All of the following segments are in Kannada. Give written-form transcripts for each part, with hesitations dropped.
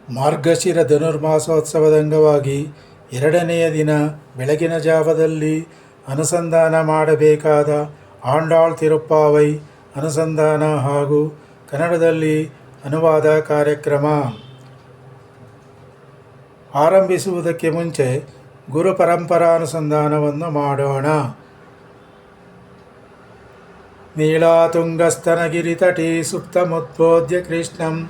ಮಾರ್ಗಶಿರ ಧನುರ್ಮಾಸೋತ್ಸವದ ಅಂಗವಾಗಿ ಎರಡನೆಯ ದಿನ ಬೆಳಗಿನ ಜಾವದಲ್ಲಿ ಅನುಸಂಧಾನ ಮಾಡಬೇಕಾದ ಆಂಡಾಳ್ ತಿರುಪ್ಪಾವೈ ಅನುಸಂಧಾನ ಹಾಗೂ ಕನ್ನಡದಲ್ಲಿ ಅನುವಾದ ಕಾರ್ಯಕ್ರಮ ಆರಂಭಿಸುವುದಕ್ಕೆ ಮುಂಚೆ ಗುರು ಪರಂಪರಾನುಸಂಧಾನವನ್ನು ಮಾಡೋಣ. ನೀಳಾತುಂಗಸ್ತನಗಿರಿತಟೀ ಸುಪ್ತಮುದ್ಬೋಧ್ಯ ಕೃಷ್ಣಂ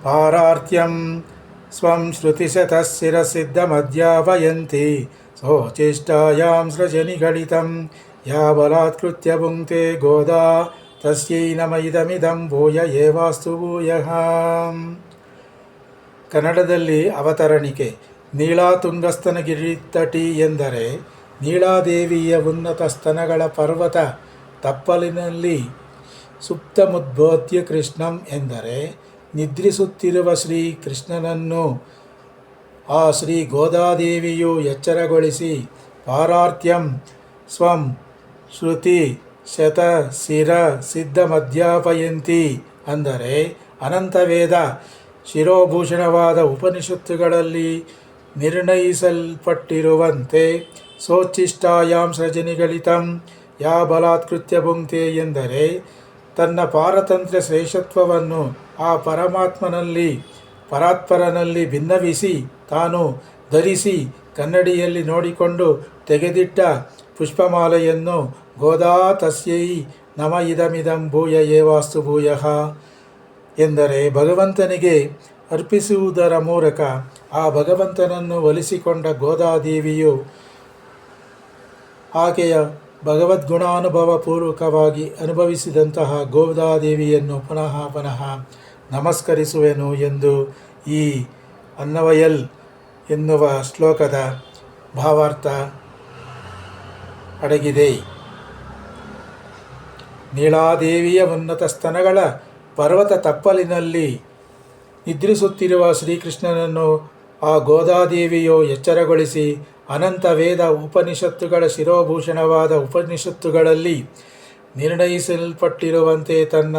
ಪಾರಾರ್ತ್ಯಂ ಸ್ವಂ ಶ್ರುತಿಶತಶಿರಸಿದ್ಧಮಧ್ಯಾಪಯಂತಿ ಸೋಚಿಷ್ಟಾಯಾಂ ಸೃಜನಿಗಳಿತಂ ಯಾ ಬಲಾತ್ಕೃತ್ಯ ಭುಂಕ್ತೆ ಗೋದಾ ತಸ್ಯೈ ನಮ ಇದಮಿದಂ ಭೂಯ ಏವಾಸ್ತು ಭೂಯಃ. ಕನ್ನಡದಲ್ಲಿ ಅವತರಣಿಕೆ. ನೀಳಾತುಂಗಸ್ತನಗಿರಿತಟಿ ಎಂದರೆ ನೀಳಾದೇವಿಯ ಉನ್ನತ ಸ್ತನಗಳ ಪರ್ವತ ತಪ್ಪಲಿನಲ್ಲಿ, ಸುಪ್ತಮುದ್ಬೋಧ್ಯ ಕೃಷ್ಣಂ ಎಂದರೆ ನಿದ್ರಿಸುತ್ತಿರುವ ಶ್ರೀ ಕೃಷ್ಣನನ್ನು ಆ ಶ್ರೀ ಗೋದಾದೇವಿಯು ಎಚ್ಚರಗೊಳಿಸಿ, ಪಾರಾರ್ತ್ಯಂ ಸ್ವಂ ಶ್ರುತಿ ಶತ ಶಿರ ಸಿದ್ಧಮಧ್ಯಾಪಯಂತಿ ಅಂದರೆ ಅನಂತವೇದ ಶಿರೋಭೂಷಣವಾದ ಉಪನಿಷತ್ತುಗಳಲ್ಲಿ ನಿರ್ಣಯಿಸಲ್ಪಟ್ಟಿರುವಂತೆ, ಸೋಚ್ಚಿಷ್ಟಾಯಾಂ ಸೃಜನಿಗಳಿತಂ ಯಾ ಬಲಾತ್ಕೃತ್ಯ ಭುಂಕ್ತೆ ಎಂದರೆ ತನ್ನ ಪಾರತಂತ್ರ್ಯ ಶ್ರೇಷ್ಠತ್ವವನ್ನು ಆ ಪರಮಾತ್ಮನಲ್ಲಿ ಪರಾತ್ಪರನಲ್ಲಿ ಭಿನ್ನವಿಸಿ ತಾನು ಧರಿಸಿ ಕನ್ನಡಿಯಲ್ಲಿ ನೋಡಿಕೊಂಡು ತೆಗೆದಿಟ್ಟ ಪುಷ್ಪಮಾಲೆಯನ್ನು ಗೋದಾ ತಸ್ಯೈ ನಮ ಇದಮಿದಂ ಭೂಯ ಏವಾಸ್ತು ಭೂಯಃ ಎಂದರೆ ಭಗವಂತನಿಗೆ ಅರ್ಪಿಸುವುದರ ಮೂಲಕ ಆ ಭಗವಂತನನ್ನು ಒಲಿಸಿಕೊಂಡ ಗೋದಾದೇವಿಯು ಆಕೆಯ ಭಗವದ್ಗುಣಾನುಭವ ಪೂರ್ವಕವಾಗಿ ಅನುಭವಿಸಿದಂತಹ ಗೋದಾದೇವಿಯನ್ನು ಪುನಃ ಪುನಃ ನಮಸ್ಕರಿಸುವೆನು ಎಂದು ಈ ಅನ್ನವಯಲ್ ಎನ್ನುವ ಶ್ಲೋಕದ ಭಾವಾರ್ಥ ಅಡಗಿದೆ. ನೀಳಾದೇವಿಯ ಉನ್ನತ ಸ್ತನಗಳ ಪರ್ವತ ತಪ್ಪಲಿನಲ್ಲಿ ನಿದ್ರಿಸುತ್ತಿರುವ ಶ್ರೀಕೃಷ್ಣನನ್ನು ಆ ಗೋದಾದೇವಿಯು ಎಚ್ಚರಗೊಳಿಸಿ ಅನಂತ ವೇದ ಉಪನಿಷತ್ತುಗಳ ಶಿರೋಭೂಷಣವಾದ ಉಪನಿಷತ್ತುಗಳಲ್ಲಿ ನಿರ್ಣಯಿಸಲ್ಪಟ್ಟಿರುವಂತೆ ತನ್ನ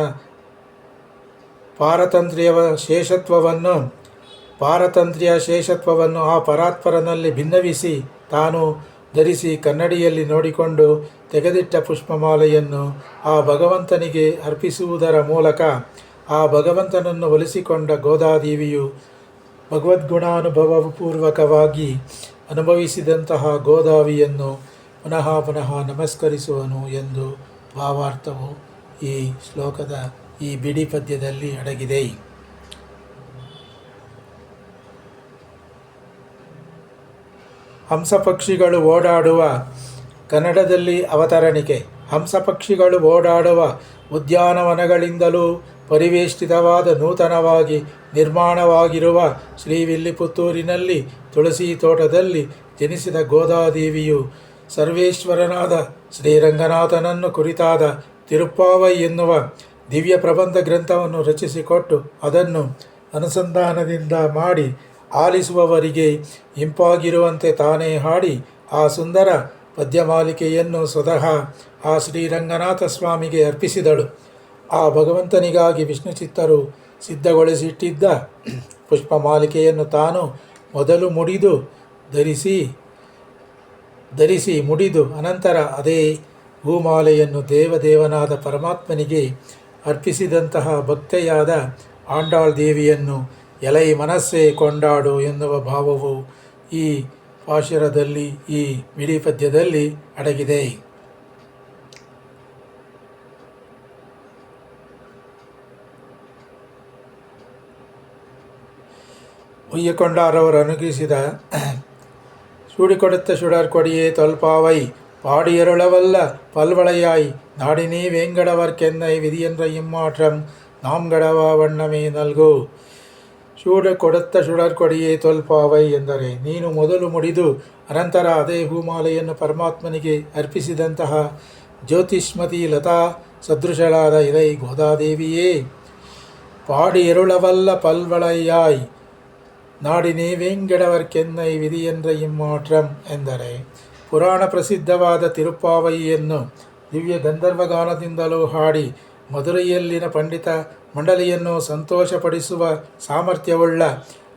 ಪಾರತಂತ್ರ್ಯ ಶೇಷತ್ವವನ್ನು ಆ ಪರಾತ್ಪರನಲ್ಲಿ ಭಿನ್ನವಿಸಿ ತಾನು ಧರಿಸಿ ಕನ್ನಡಿಯಲ್ಲಿ ನೋಡಿಕೊಂಡು ತೆಗೆದಿಟ್ಟ ಪುಷ್ಪಮಾಲೆಯನ್ನು ಆ ಭಗವಂತನಿಗೆ ಅರ್ಪಿಸುವುದರ ಮೂಲಕ ಆ ಭಗವಂತನನ್ನು ಒಲಿಸಿಕೊಂಡ ಗೋದಾದೇವಿಯು ಭಗವದ್ಗುಣಾನುಭವಪೂರ್ವಕವಾಗಿ ಅನುಭವಿಸಿದಂತಹ ಗೋದಾವಿಯನ್ನು ಪುನಃ ಪುನಃ ನಮಸ್ಕರಿಸುವನು ಎಂದು ಭಾವಾರ್ಥವು ಈ ಶ್ಲೋಕದ ಈ ಬಿಡಿ ಪದ್ಯದಲ್ಲಿ ಅಡಗಿದೆ. ಹಂಸಪಕ್ಷಿಗಳು ಓಡಾಡುವ. ಕನ್ನಡದಲ್ಲಿ ಅವತರಣಿಕೆ. ಹಂಸಪಕ್ಷಿಗಳು ಓಡಾಡುವ ಉದ್ಯಾನವನಗಳಿಂದಲೂ ಪರಿವೇಷ್ಟಿತವಾದ ನೂತನವಾಗಿ ನಿರ್ಮಾಣವಾಗಿರುವ ಶ್ರೀವಿಲ್ಲಿಪುತ್ತೂರಿನಲ್ಲಿ ತುಳಸಿ ತೋಟದಲ್ಲಿ ಜನಿಸಿದ ಗೋದಾದೇವಿಯು ಸರ್ವೇಶ್ವರನಾದ ಶ್ರೀರಂಗನಾಥನನ್ನು ಕುರಿತಾದ ತಿರುಪ್ಪಾವೈ ಎನ್ನುವ ದಿವ್ಯ ಪ್ರಬಂಧ ಗ್ರಂಥವನ್ನು ರಚಿಸಿಕೊಟ್ಟು ಅದನ್ನು ಅನುಸಂಧಾನದಿಂದ ಮಾಡಿ ಆಲಿಸುವವರಿಗೆ ಇಂಪಾಗಿರುವಂತೆ ತಾನೇ ಹಾಡಿ ಆ ಸುಂದರ ಪದ್ಯಮಾಲಿಕೆಯನ್ನು ಸ್ವತಃ ಆ ಶ್ರೀರಂಗನಾಥ ಸ್ವಾಮಿಗೆ ಅರ್ಪಿಸಿದಳು. ಆ ಭಗವಂತನಿಗಾಗಿ ವಿಷ್ಣುಚಿತ್ತರು ಸಿದ್ಧಗೊಳಿಸಿಟ್ಟಿದ್ದ ಪುಷ್ಪಮಾಲಿಕೆಯನ್ನು ತಾನು ಮೊದಲು ಧರಿಸಿ ಮುಡಿದು ಅನಂತರ ಅದೇ ಹೂಮಾಲೆಯನ್ನು ದೇವದೇವನಾದ ಪರಮಾತ್ಮನಿಗೆ ಅರ್ಪಿಸಿದಂತಹ ಭಕ್ತೆಯಾದ ಆಂಡಾಳ್ ದೇವಿಯನ್ನು ಎಲೈ ಮನಸ್ಸೇ ಕೊಂಡಾಡು ಎನ್ನುವ ಭಾವವು ಈ ಪಾಶುರದಲ್ಲಿ ಈ ಬಿಡಿ ಪದ್ಯದಲ್ಲಿ ಅಡಗಿದೆ. ಉಯ್ಯಕೊಂಡಾರವರು ಅನುಗ್ರಹಿಸಿದ சூடிக்கொடுத்த சுடர்கொடியே தொல்பாவை பாடியருளவல்ல பல்வளையாய் நாடினே வேங்கடவர்க்கென்னை விதியென்ற இம்மாற்றம் நாம் கடவா வண்ணமே ನಲ್ಗು. ಕೊಡುತ್ತ ಸುಡರ್ಕೊಡಿಯೇ ತೊಲ್ಪಾವೈ ಎಂದರೆ ನೀನು ಮೊದಲು ಮುಡಿದು ಅನಂತರ ಅದೇ ಹೂಮಾಲೆಯನ್ನು ಪರಮಾತ್ಮನಿಗೆ ಅರ್ಪಿಸಿದಂತಹ ಜ್ಯೋತಿಷ್ಮತಿ ಲತಾ ಸದೃಶಳಾದ ಇಲೈ ಗೋದಾದೇವಿಯೇ, ಪಾಡಿ ಎರುಳವಲ್ಲ ಪಲ್ವಳಯ್ಯಾಯ್ ನಾಡಿನೇ ವೇಂಗಡವರ್ಕೆನ್ನೈ ವಿಧಿಯೆಂದ್ರ ಇಮ್ಮಾಟ್ರಂ ಎಂದರೆ ಪುರಾಣ ಪ್ರಸಿದ್ಧವಾದ ತಿರುಪ್ಪಾವೈಯನ್ನು ದಿವ್ಯ ಗಂಧರ್ವಗಾನದಿಂದಲೂ ಹಾಡಿ ಮಧುರೈಯಲ್ಲಿನ ಪಂಡಿತ ಮಂಡಳಿಯನ್ನು ಸಂತೋಷಪಡಿಸುವ ಸಾಮರ್ಥ್ಯವುಳ್ಳ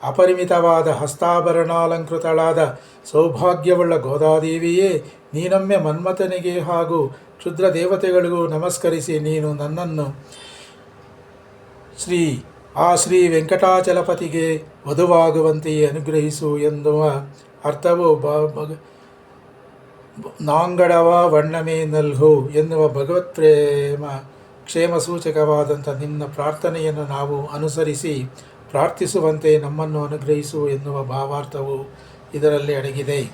ಅಪರಿಮಿತವಾದ ಹಸ್ತಾಭರಣಾಲಂಕೃತಳಾದ ಸೌಭಾಗ್ಯವುಳ್ಳ ಗೋದಾದೇವಿಯೇ, ನೀನೊಮ್ಮೆ ಮನ್ಮಥನಿಗೆ ಹಾಗೂ ಕ್ಷುದ್ರ ದೇವತೆಗಳಿಗೂ ನಮಸ್ಕರಿಸಿ ನೀನು ನನ್ನನ್ನು ಶ್ರೀ ವೆಂಕಟಾಚಲಪತಿಗೆ ವಧುವಾಗುವಂತೆಯೇ ಅನುಗ್ರಹಿಸು ಎನ್ನುವ ಅರ್ಥವು ನಾಂಗಡವ ವಣ್ಣಮೇ ನಲ್ಹು ಎನ್ನುವ ಭಗವತ್ ಕ್ಷೇಮ ಸೂಚಕವಾದಂಥ ನಿನ್ನ ಪ್ರಾರ್ಥನೆಯನ್ನು ನಾವು ಅನುಸರಿಸಿ ಪ್ರಾರ್ಥಿಸುವಂತೆ ನಮ್ಮನ್ನು ಅನುಗ್ರಹಿಸು ಎನ್ನುವ ಭಾವಾರ್ಥವು ಇದರಲ್ಲಿ ಅಡಗಿದೆ.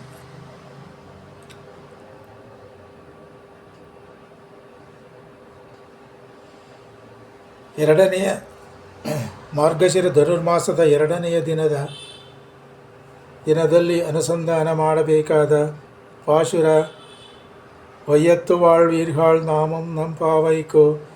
ಎರಡನೆಯ ಮಾರ್ಗಶಿರ ಧನುರ್ಮಾಸದ ಎರಡನೆಯ ದಿನದಲ್ಲಿ ಅನುಸಂಧಾನ ಮಾಡಬೇಕಾದ ಪಾಶುರ ವಯ್ಯತ್ತು வாழ்வீர்கள் நாமம் நம் பாவைக்கோ